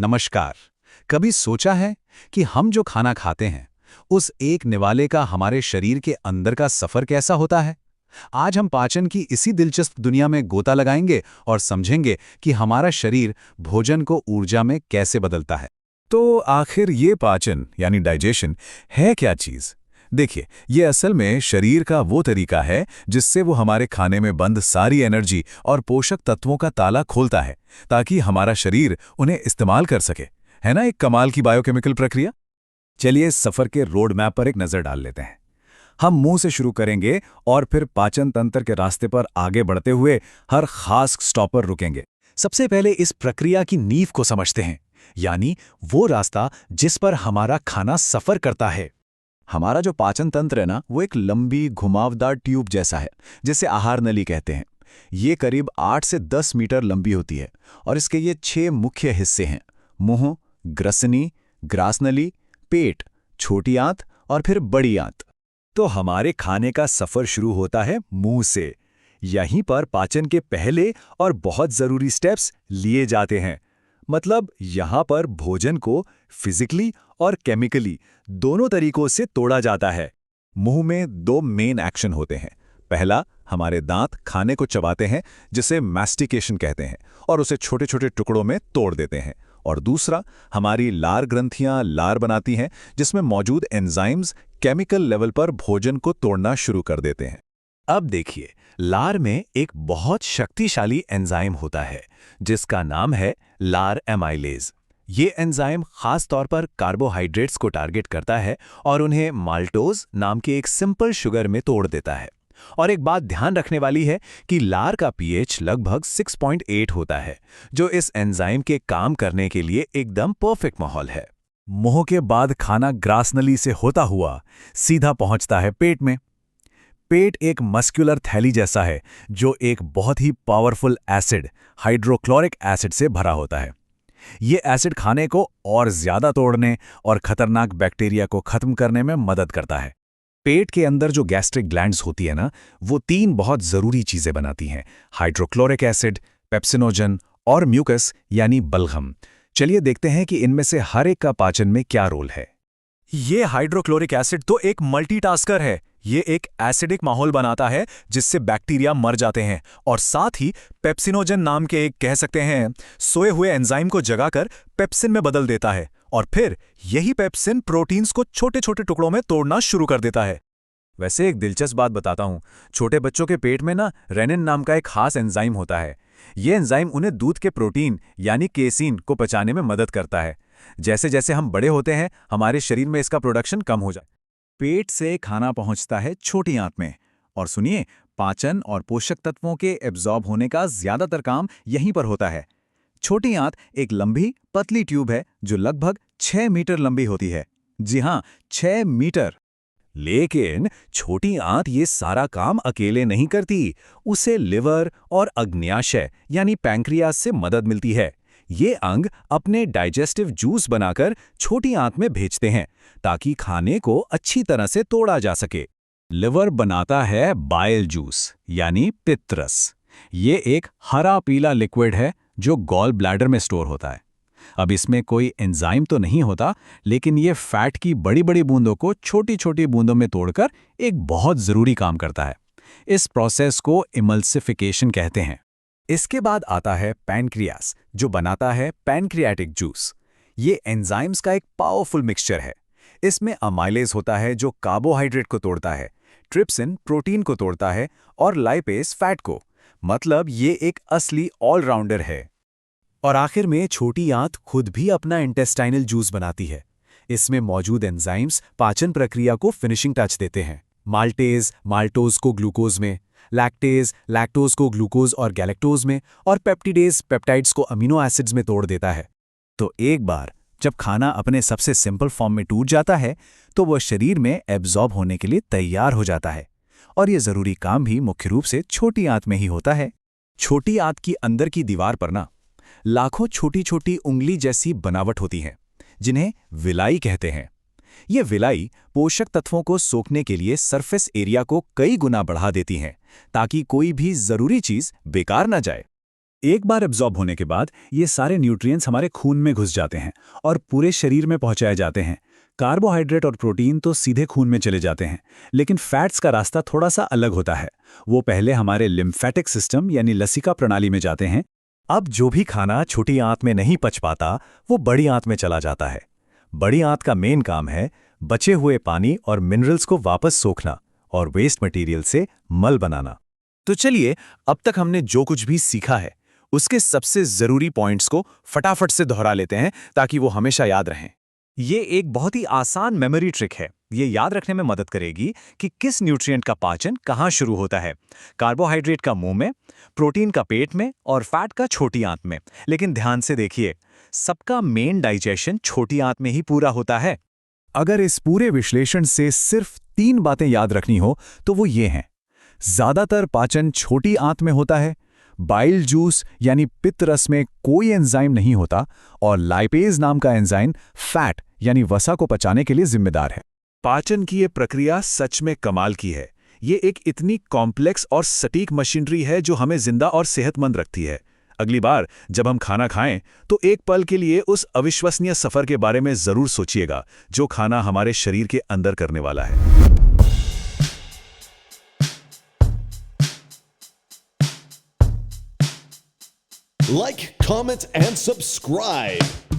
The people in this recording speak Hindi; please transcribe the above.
नमस्कार। कभी सोचा है कि हम जो खाना खाते हैं उस एक निवाले का हमारे शरीर के अंदर का सफर कैसा होता है। आज हम पाचन की इसी दिलचस्प दुनिया में गोता लगाएंगे और समझेंगे कि हमारा शरीर भोजन को ऊर्जा में कैसे बदलता है। तो आखिर ये पाचन यानी डाइजेशन है क्या चीज़? देखिए, ये असल में शरीर का वो तरीका है जिससे वो हमारे खाने में बंद सारी एनर्जी और पोषक तत्वों का ताला खोलता है ताकि हमारा शरीर उन्हें इस्तेमाल कर सके। है ना एक कमाल की बायोकेमिकल प्रक्रिया? चलिए इस सफर के रोड मैप पर एक नज़र डाल लेते हैं। हम मुंह से शुरू करेंगे और फिर पाचन तंत्र के रास्ते पर आगे बढ़ते हुए हर खास स्टॉप पर रुकेंगे। सबसे पहले इस प्रक्रिया की नींव को समझते हैं, यानी वो रास्ता जिस पर हमारा खाना सफर करता है। हमारा जो पाचन तंत्र है ना, वो एक लंबी घुमावदार ट्यूब जैसा है जिसे आहार नली कहते हैं। ये करीब 8 से 10 मीटर लंबी होती है और इसके ये 6 मुख्य हिस्से हैं: मुंह, ग्रसनी, ग्रासनली, पेट, छोटी आंत और फिर बड़ी आंत। तो हमारे खाने का सफर शुरू होता है मुंह से। यहीं पर पाचन के पहले और बहुत जरूरी स्टेप्स लिए जाते हैं। मतलब यहाँ पर भोजन को फिजिकली और केमिकली दोनों तरीकों से तोड़ा जाता है। मुंह में 2 मेन एक्शन होते हैं। पहला, हमारे दांत खाने को चबाते हैं जिसे मैस्टिकेशन कहते हैं और उसे छोटे छोटे टुकड़ों में तोड़ देते हैं। और दूसरा, हमारी लार ग्रंथियां लार बनाती हैं जिसमें मौजूद एंजाइम्स केमिकल लेवल पर भोजन को तोड़ना शुरू कर देते हैं। अब देखिए, लार में एक बहुत शक्तिशाली एंजाइम होता है जिसका नाम है लार एमाइलेज। ये एंजाइम खास तौर पर कार्बोहाइड्रेट्स को टारगेट करता है और उन्हें माल्टोज नाम के एक सिंपल शुगर में तोड़ देता है। और एक बात ध्यान रखने वाली है कि लार का पीएच लगभग 6.8 होता है, जो इस एंजाइम के काम करने के लिए एकदम परफेक्ट माहौल है। मुंह के बाद खाना ग्रासनली से होता हुआ सीधा पहुंचता है पेट में। पेट एक मस्कुलर थैली जैसा है जो एक बहुत ही पावरफुल एसिड हाइड्रोक्लोरिक एसिड से भरा होता है। ये एसिड खाने को और ज्यादा तोड़ने और खतरनाक बैक्टीरिया को खत्म करने में मदद करता है। पेट के अंदर जो गैस्ट्रिक ग्लैंड्स होती है ना, वो 3 बहुत जरूरी चीजें बनाती हैं: हाइड्रोक्लोरिक एसिड, पेप्सिनोजन और म्यूकस यानी बलगम। चलिए देखते हैं कि इनमें से हर एक का पाचन में क्या रोल है। ये हाइड्रोक्लोरिक एसिड तो एक मल्टीटास्कर है। ये एक एसिडिक माहौल बनाता है जिससे बैक्टीरिया मर जाते हैं और साथ ही पेप्सिनोजन नाम के एक कह सकते हैं सोए हुए एंजाइम को जगाकर पेप्सिन में बदल देता है और फिर यही पेप्सिन प्रोटीन्स को छोटे छोटे टुकड़ों में तोड़ना शुरू कर देता है। वैसे एक दिलचस्प बात बताता हूँ, छोटे बच्चों के पेट में ना रेनिन नाम का एक खास एंजाइम होता है। ये एंजाइम उन्हें दूध के प्रोटीन यानी केसीन को पचाने में मदद करता है। जैसे जैसे हम बड़े होते हैं, हमारे शरीर में इसका प्रोडक्शन कम हो जाए। पेट से खाना पहुंचता है छोटी आंत में और सुनिए, पाचन और पोषक तत्वों के एब्जॉर्ब होने का ज्यादातर काम यहीं पर होता है। छोटी आंत एक लंबी पतली ट्यूब है जो लगभग 6 मीटर लंबी होती है। जी हाँ, 6 मीटर। लेकिन छोटी आंत ये सारा काम अकेले नहीं करती। उसे लिवर और अग्न्याशय यानी पैंक्रियास से मदद मिलती है। ये अंग अपने डाइजेस्टिव जूस बनाकर छोटी आंत में भेजते हैं ताकि खाने को अच्छी तरह से तोड़ा जा सके। लिवर बनाता है बाइल जूस यानी पित्तरस। ये एक हरा पीला लिक्विड है जो गॉल ब्लैडर में स्टोर होता है। अब इसमें कोई एंजाइम तो नहीं होता, लेकिन ये फैट की बड़ी बड़ी बूंदों को छोटी छोटी बूंदों में तोड़कर एक बहुत जरूरी काम करता है। इस प्रोसेस को इमल्सिफिकेशन कहते हैं। इसके बाद आता है पैनक्रियास जो बनाता है पैनक्रियाटिक जूस। ये एंजाइम्स का एक पावरफुल मिक्सचर है। इसमें अमाइलेज होता है जो कार्बोहाइड्रेट को तोड़ता है, ट्रिप्सिन प्रोटीन को तोड़ता है और लाइपेज फैट को। मतलब ये एक असली ऑलराउंडर है। और आखिर में छोटी आंत खुद भी अपना इंटेस्टाइनल जूस बनाती है। इसमें मौजूद एंजाइम्स पाचन प्रक्रिया को फिनिशिंग टच देते हैं। माल्टेज माल्टोज को ग्लूकोज में, लैक्टेज लैक्टोज को ग्लूकोज और गैलेक्टोज में, और पेप्टिडेज पेप्टाइड्स को अमीनो एसिड्स में तोड़ देता है। तो एक बार जब खाना अपने सबसे सिंपल फॉर्म में टूट जाता है तो वह शरीर में एब्जॉर्ब होने के लिए तैयार हो जाता है। और यह जरूरी काम भी मुख्य रूप से छोटी आंत में ही होता है। छोटी आंत की अंदर की दीवार पर ना लाखों छोटी छोटी उंगली जैसी बनावट होती है जिन्हें विलाई कहते हैं। ये विलाई पोषक तत्वों को सोखने के लिए सरफेस एरिया को कई गुना बढ़ा देती हैं ताकि कोई भी जरूरी चीज बेकार न जाए। एक बार एब्जॉर्ब होने के बाद ये सारे न्यूट्रिएंट्स हमारे खून में घुस जाते हैं और पूरे शरीर में पहुंचाए जाते हैं। कार्बोहाइड्रेट और प्रोटीन तो सीधे खून में चले जाते हैं, लेकिन फैट्स का रास्ता थोड़ा सा अलग होता है। वो पहले हमारे लिम्फेटिक सिस्टम यानी लसिका प्रणाली में जाते हैं। अब जो भी खाना छोटी आंत में नहीं पच पाता, वो बड़ी आंत में चला जाता है। बड़ी आंत का मेन काम है बचे हुए पानी और मिनरल्स को वापस सोखना और वेस्ट मटेरियल से मल बनाना। तो चलिए, अब तक हमने जो कुछ भी सीखा है उसके सबसे जरूरी पॉइंट्स को फटाफट से दोहरा लेते हैं ताकि वो हमेशा याद रहें। ये एक बहुत ही आसान मेमोरी ट्रिक है। ये याद रखने में मदद करेगी कि किस न्यूट्रिएंट का पाचन कहाँ शुरू होता है। कार्बोहाइड्रेट का मुंह में, प्रोटीन का पेट में और फैट का छोटी आंत में। लेकिन ध्यान से देखिए, सबका मेन डाइजेशन छोटी आंत में ही पूरा होता है। अगर इस पूरे विश्लेषण से सिर्फ 3 बातें याद रखनी हो तो वो ये हैं। ज्यादातर पाचन छोटी आंत में होता है, बाइल जूस यानी पित्त रस में कोई एंजाइम नहीं होता, और लाइपेज नाम का एंजाइम फैट यानी वसा को पचाने के लिए जिम्मेदार है। पाचन की ये प्रक्रिया सच में कमाल की है। ये एक इतनी कॉम्प्लेक्स और सटीक मशीनरी है जो हमें जिंदा और सेहतमंद रखती है। अगली बार जब हम खाना खाएं तो एक पल के लिए उस अविश्वसनीय सफर के बारे में जरूर सोचिएगा जो खाना हमारे शरीर के अंदर करने वाला है। Like, comment, and subscribe.